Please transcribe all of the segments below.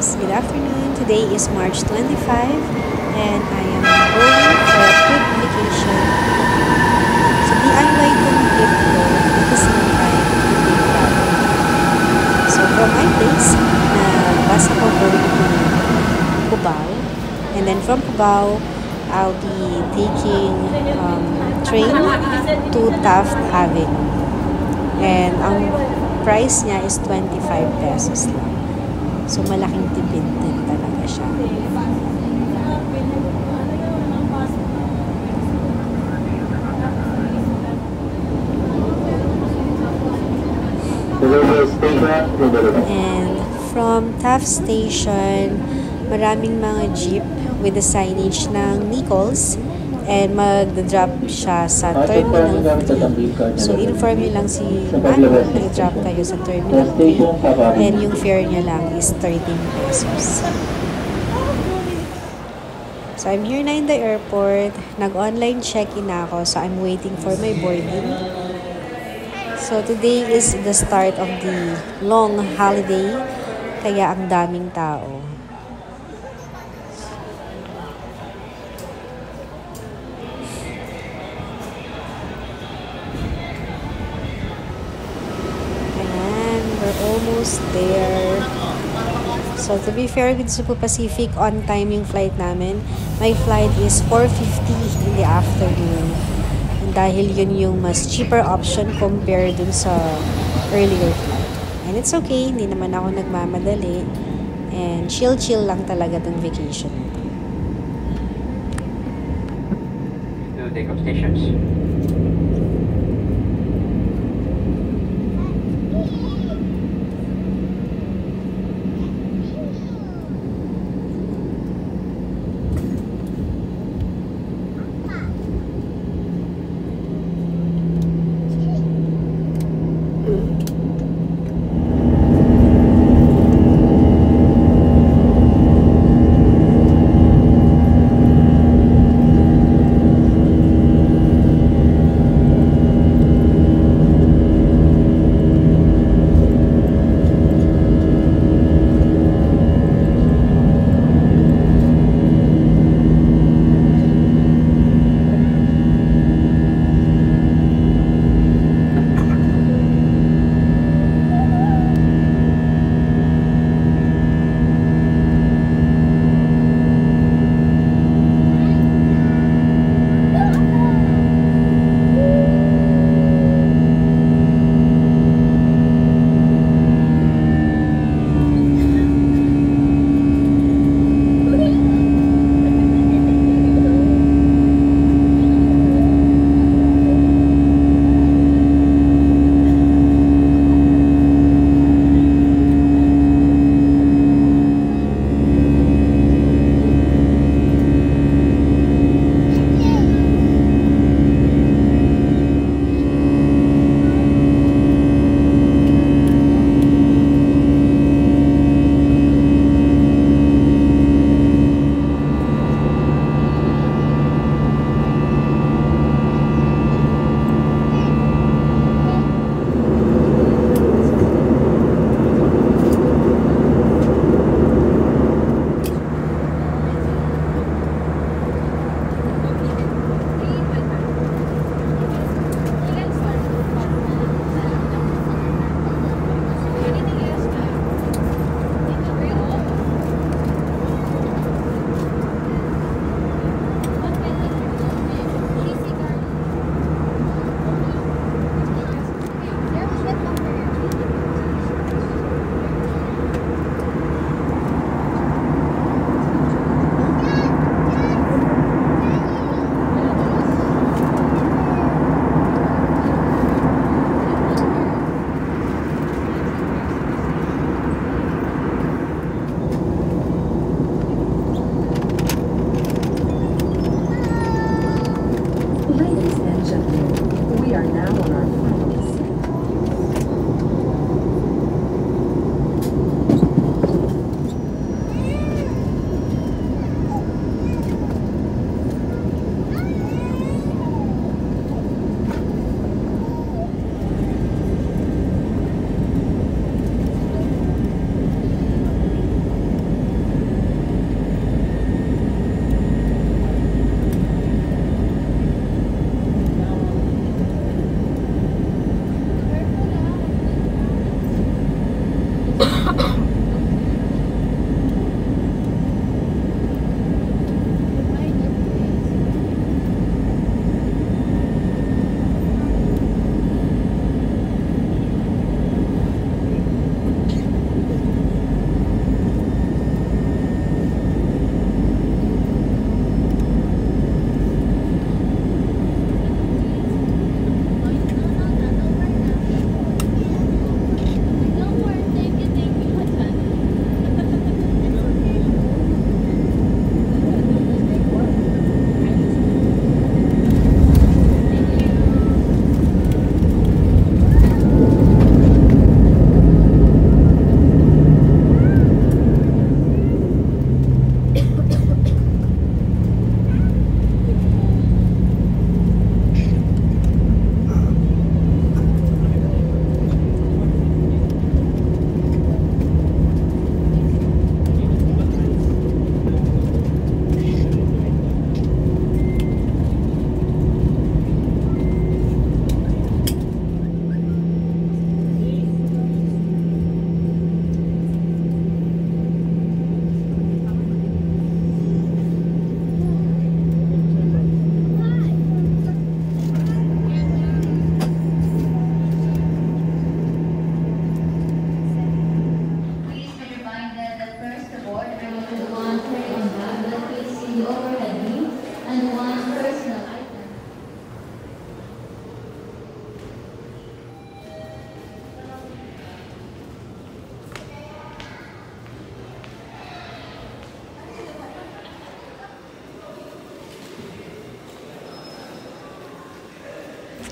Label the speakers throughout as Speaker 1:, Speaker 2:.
Speaker 1: guys, good afternoon. Today is March 25 and I am going for a quick vacation. So DIY tong trip ko at the same time quick travel. So from my place, bus ako going to Cubao, and then from Cubao, I'll be taking train to Taft Avenue. And ang price niya is 25 pesos lang. So, malaking tipid din talaga siya. And from Taft Station, maraming mga jeep with the signage ng Nichols. And mag-drop siya sa Terminal 3. So, inform nyo lang si Mano na i-drop kayo sa Terminal 3. And yung fare niya lang is 13 pesos. So, I'm here na in the airport. Nag-online check-in na ako. So, I'm waiting for my boarding. So, today is the start of the long holiday. Kaya ang daming tao. Almost there. So, to be fair with Cebu Pacific, on time yung flight namin. My flight is 4:50 in the afternoon. And dahil yun yung mas cheaper option compared dun sa earlier flight. And it's okay, hindi naman ako nagmamadali. And chill-chill lang talaga tong vacation.
Speaker 2: To take off stations.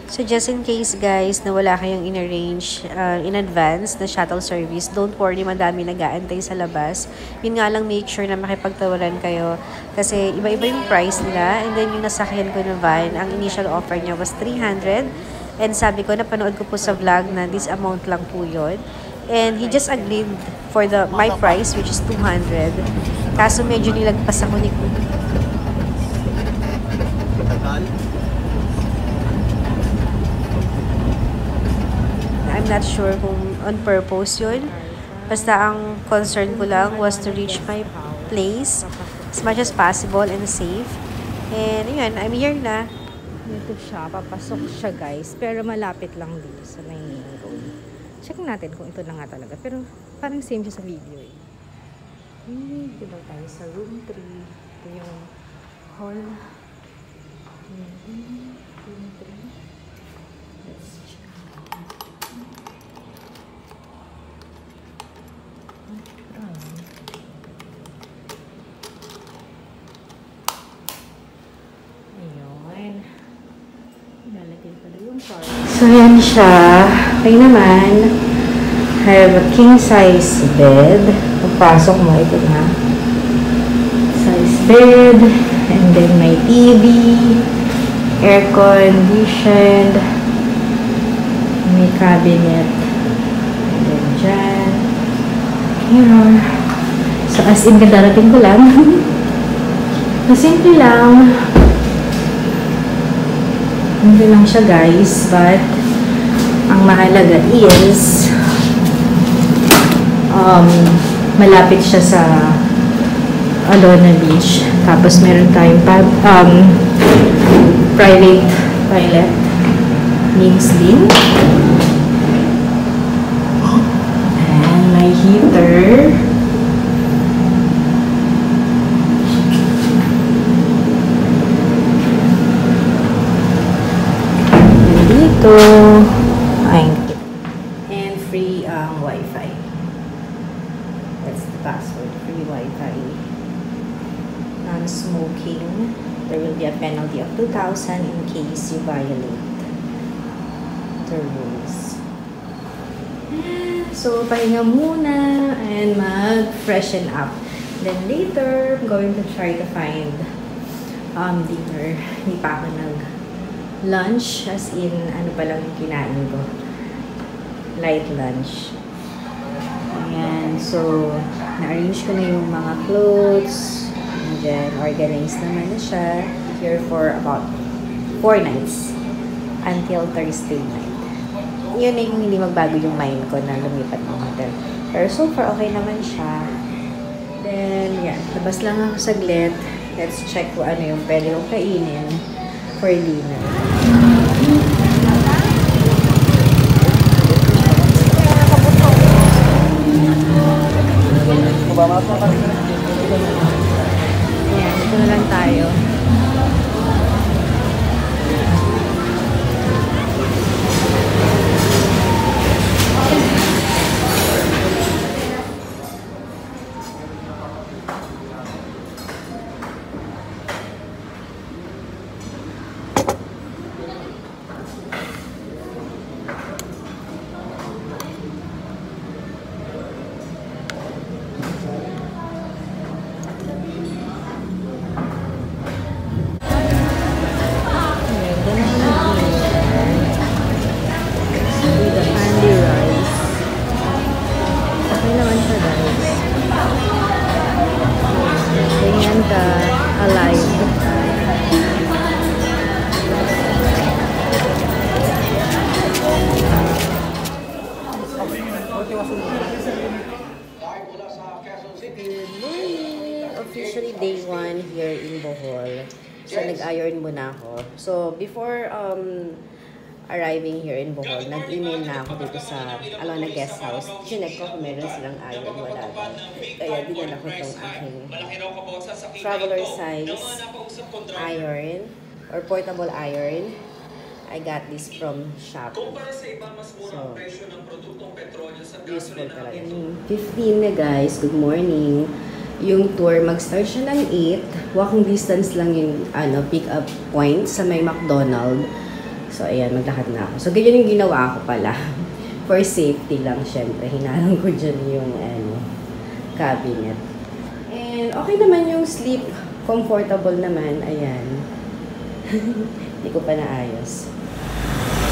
Speaker 1: So just in case guys na wala kayong in-arrange in advance na shuttle service, don't worry, madami nag-aantay sa labas. Yun nga lang, make sure na makipagtawaran kayo kasi iba-iba yung price nila. And then yung nasakyan ko na van, ang initial offer niya was 300. And sabi ko, napanood ko po sa vlog na this amount lang po yun. And he just agreed for my price, which is 200. Kaso medyo nilagpas ako ni I'm not sure kung on purpose yun. Basta ang concern ko lang was to reach my place as much as possible and safe. And yun, I'm here na.
Speaker 3: Dito siya, papasok siya guys. Pero malapit lang dito sa may main road. Check natin kung ito na nga talaga. Pero parang same siya sa video eh. Dito daw tayo sa room 3. Ito yung hall. Room 3. Let's check. Ayun. Lalagyan pala yung park. So, yan siya. Okay naman. I have a king-size bed. Pagpasok mo, ito na. Size bed. And then may TV. Air-conditioned. May cabinet. And then dyan. Here. So, as in, kadarating ko lang. So, simple lang. Hindi lang siya guys, but ang mahalaga is malapit siya sa Alona Beach. Tapos meron tayong private toilet needs din. And my heater. Dito and free Wi-Fi. That's the password. Free Wi-Fi. Non-smoking. There will be a penalty of 2,000 in case you violate the rules. So, pahinga muna and mag-freshen up. Then later, I'm going to try to find dinner. Hindi pa ako lunch, as in, ano pa lang yung kinain ko. Light lunch. Ayan, so, na-arrange ko na yung mga clothes. And then, organized naman na siya. Here for about 4 nights. Until Thursday night. Yun na yung hindi magbago yung mind ko na lumipat ng hotel. Pero so far, okay naman siya. Then, yan. Labas lang ako saglit. Let's check kung ano yung pwede kong kainin for dinner. Ayan, ito na lang tayo. Officially day 1 here in Bohol. So, nag-iron muna ako. So, before arriving here in Bohol, nag-email na ako dito sa Alona Guest House. Chinek ko kung meron silang iron, wala lang. Kaya dinala ko itong aking traveler size iron or portable iron. I got this from Shopee. So, useful talaga. 15 na guys, good morning. Yung tour, mag-start siya ng 8. Walking distance lang yung pick-up point sa may McDonald's. So, ayan, maglakad na ako. So, ganyan yung ginawa ko pala. For safety lang, syempre. Hinarang ko dyan yung, cabinet. And, okay naman yung sleep. Comfortable naman. Ayan. Hindi ko pa naayos.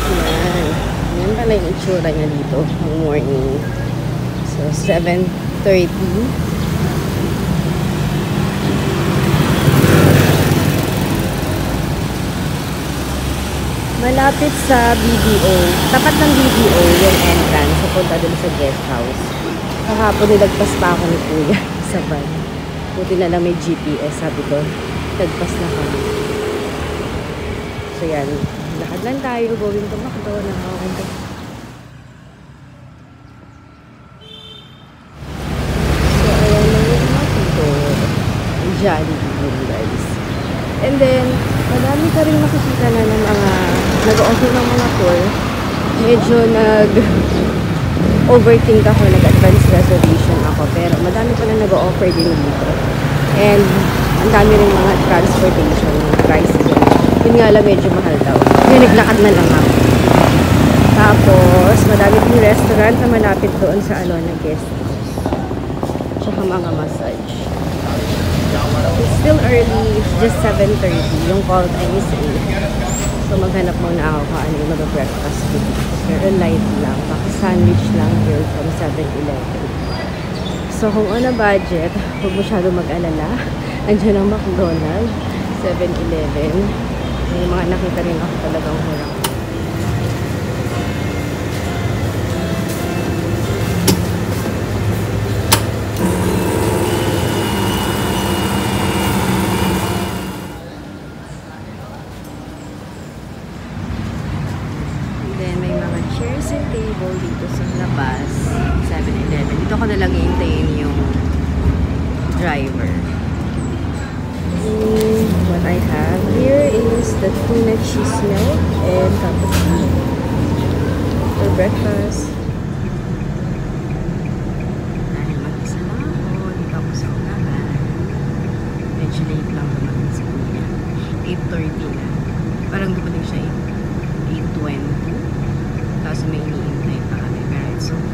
Speaker 3: Ayan. Ayan pala yung itsura niya dito. Ang morning. So, 7:30. Malapit sa BDO. Tapat ng BDO yung entrance. Pupunta dun sa guest house. Kahapon nilagpas pa ako ni Kuya sa van. Buti na lang may GPS. Sabi ko, lagpas na kami. So yan. Lakad lang tayo. Going to McDo. Nakakaganda. So ayan lang yung McDo. Jollibee guys. And then, madami ka rin makikita na ng mga nag-offer ng mga tour. Medyo nag-overthink ako, nag-advance reservation ako. Pero madami pa na nag-offer din dito. And ang dami rin mga transportation price din. Yun nga lang, medyo mahal daw. Kaya naglakad na lang ako. Tapos, madami din restaurant na malapit doon sa Alona Guest House. Tsaka mga massage. It's still early. It's just 7:30. Yung call time is 8. So, maghanap muna ako kung ano yung mag-breakfast ko dito. Pero light lang. Baka sandwich lang here from 7-Eleven. So, kung on a budget, huwag masyado mag-alala. Andiyan ang McDonald's, 7-Eleven. May mga nakita rin ako talagang murang. Chairs and table dito sa labas, 7-Eleven. Dito ko na lang iintayin yung driver. What I have here is the tuna cheese milk and cappuccino for breakfast. Dahil mag-isa lang ako, dito ako sa unahan. Medyo late lang dumating sa kuya. 8:30 na. Parang dumating siya 8:20. Tapos may iniintay pa kami. Pero it's okay.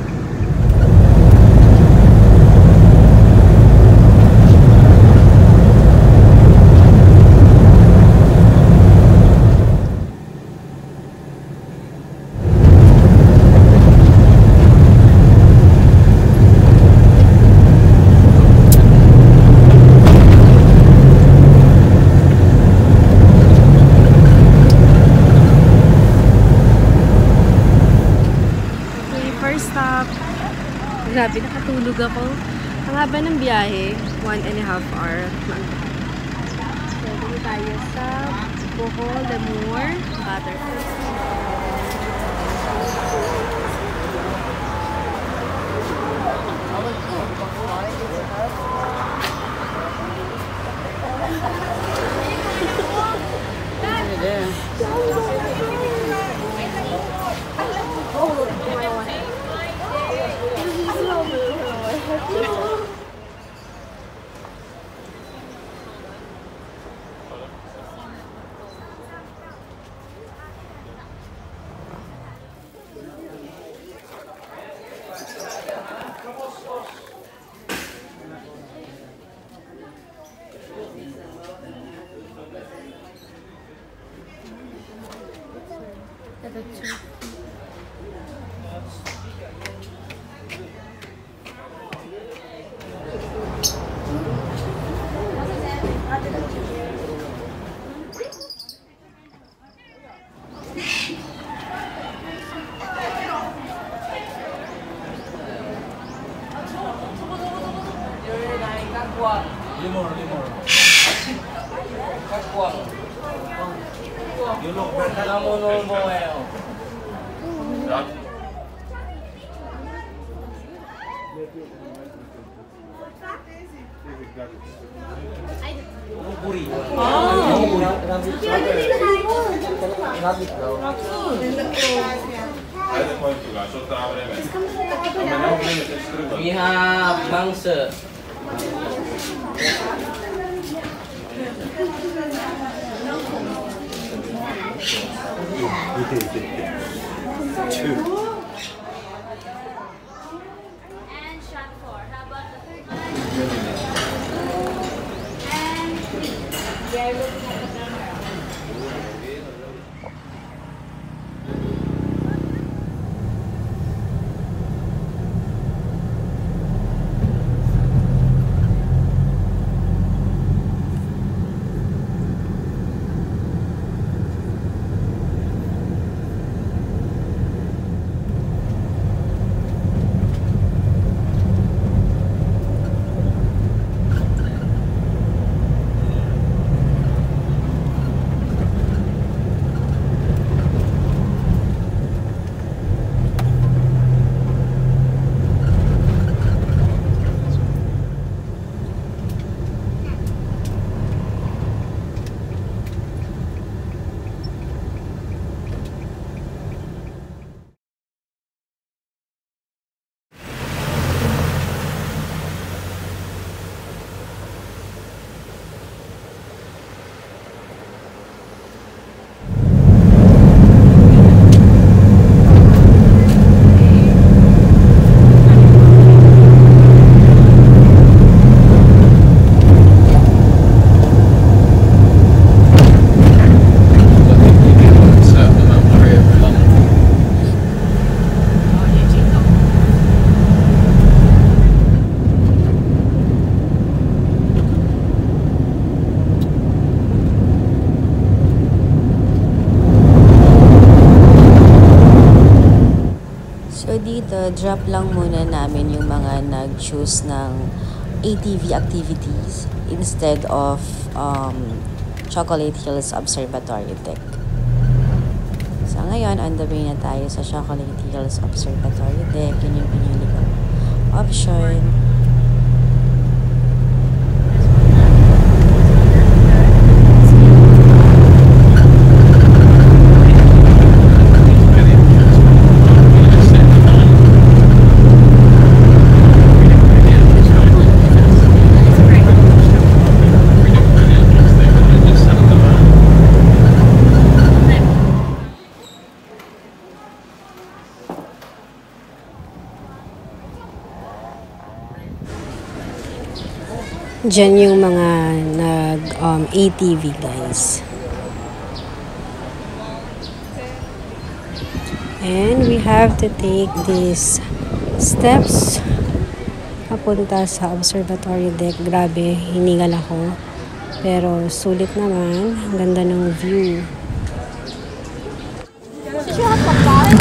Speaker 3: Grabe, nakatulog ako. Ang haba ng biyahe, 1.5 hour. So, dito tayo sa Bohol, Lemur, Butterfly.
Speaker 4: We have mangsa.
Speaker 1: So dito, drop lang muna namin yung mga nag-choose ng ATV activities instead of Chocolate Hills Observatory Deck. So ngayon, on the way na tayo sa Chocolate Hills Observatory Deck. Yun yung pinili kong option. Diyan yung mga nag-ATV guys. And we have to take these steps papunta sa observatory deck. Grabe, hinigal ako. Pero sulit naman. Ang ganda ng view.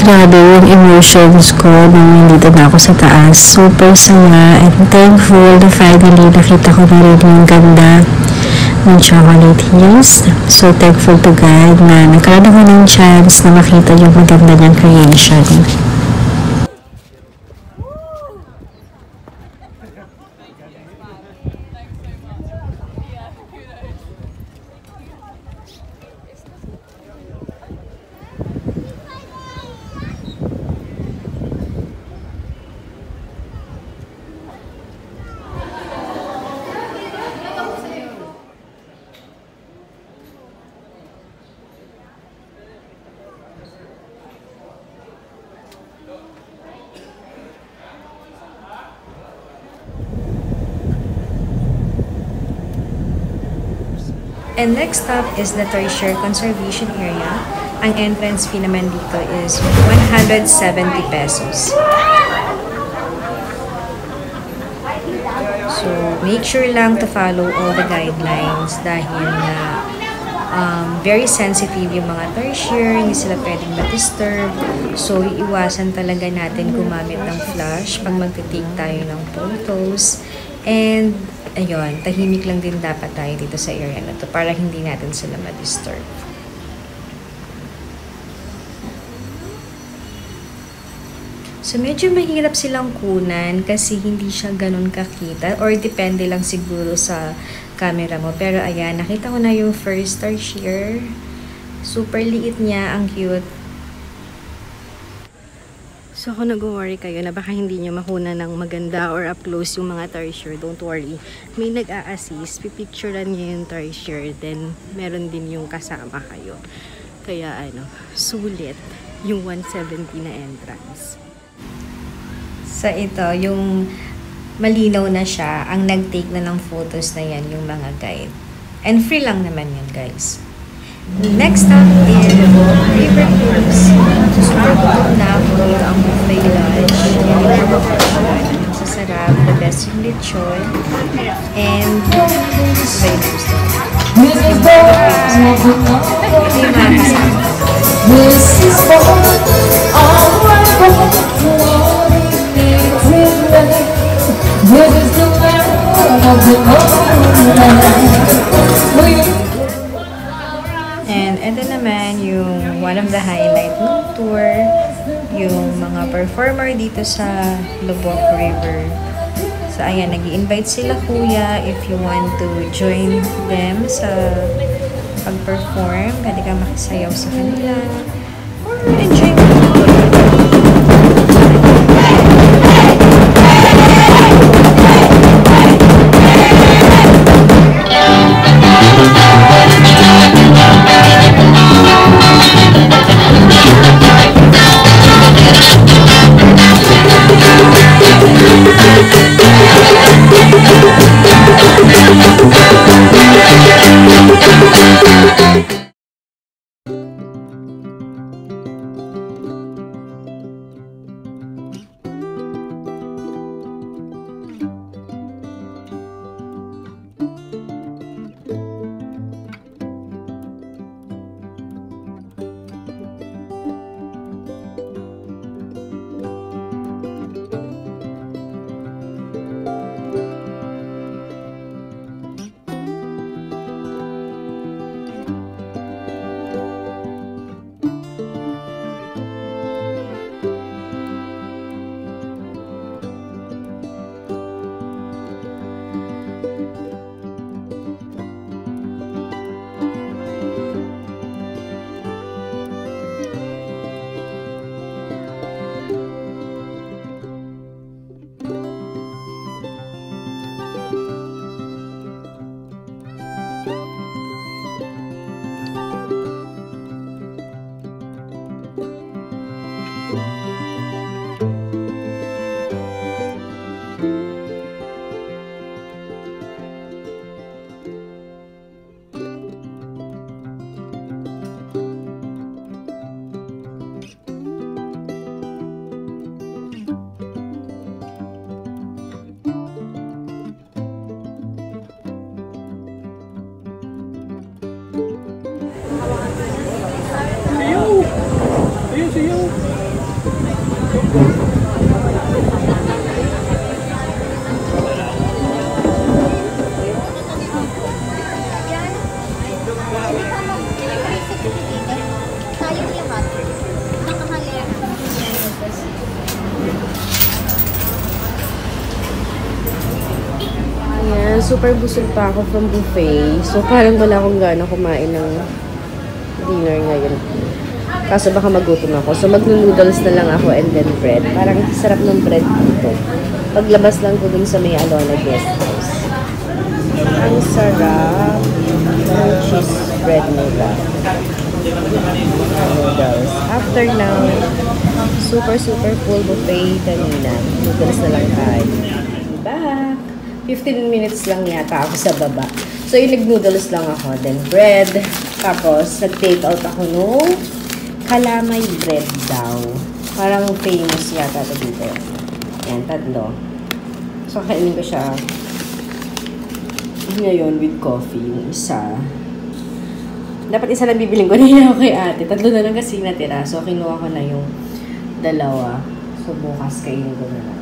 Speaker 1: Grabe yung emotions ko nung nandito na ako sa taas. Super saya and thankful na finally nakita ko na rin yung ganda ng Chocolate Hills. So thankful to God na nagkaroon ako ng chance na makita yung maganda niyang creation. And next stop is the Tertiary Conservation Area. Ang entrance fee naman dito is 170 pesos. So, make sure lang to follow all the guidelines dahil na very sensitive yung mga tertiary, hindi sila pwedeng ma-disturb. So, iiwasan talaga natin gumamit ng flash pag magte-take tayo ng photos. And, ayun, tahimik lang din dapat tayo dito sa area na to para hindi natin sila ma-disturb. So, medyo mahirap silang kunan kasi hindi siya ganun kakita or depende lang siguro sa camera mo. Pero ayan, nakita ko na yung first tertiary. Super liit niya, ang cute. So, kung nag-worry kayo na baka hindi nyo makuna ng maganda or up close yung mga tertiary, don't worry. May nag-a-assist, pipicturean nyo yung tertiary, then meron din yung kasama kayo.
Speaker 3: Kaya ano, sulit yung 170 na entrance. So ito, yung malinaw na siya, ang nag-take na ng photos na yan, yung mga guide. And free lang naman yan, guys. Next stop is River Cruise. So, super gutom na ako ang buffet lunch. Sasarap, the best yung lechon. And buffet lunch.
Speaker 5: This is for all my
Speaker 3: And ito naman yung one of the highlight ng tour, yung mga performer dito sa Lubbock River. So ayan, nag-i-invite sila kuya if you want to join them sa pag-perform, pwede ka makisayaw sa kanila or enjoy mo. Super busog pa ako from buffet. So, parang wala akong gana kumain ng dinner ngayon. Kaso baka magutom ako. So, mag-noodles na lang ako and then bread. Parang sarap ng bread dito. Paglabas lang ko dun sa may Alona guest house. Ang sarap ng cheese bread nila. Noodles. After now, super full buffet kanina. Noodles na lang tayo. Back! 15 minutes lang yata ako sa baba. So, yung nag-noodles lang ako. Then, bread. Tapos, nag-take out ako nung kalamay bread daw. Parang famous yata ito dito. Yan, tatlo. So, kainin ko siya ngayon with coffee. Yung isa. Dapat isa lang bibiling ko na kay ate. Tatlo na lang kasi natira. So, kinuha ko na yung dalawa. So, bukas kainin ko na lang.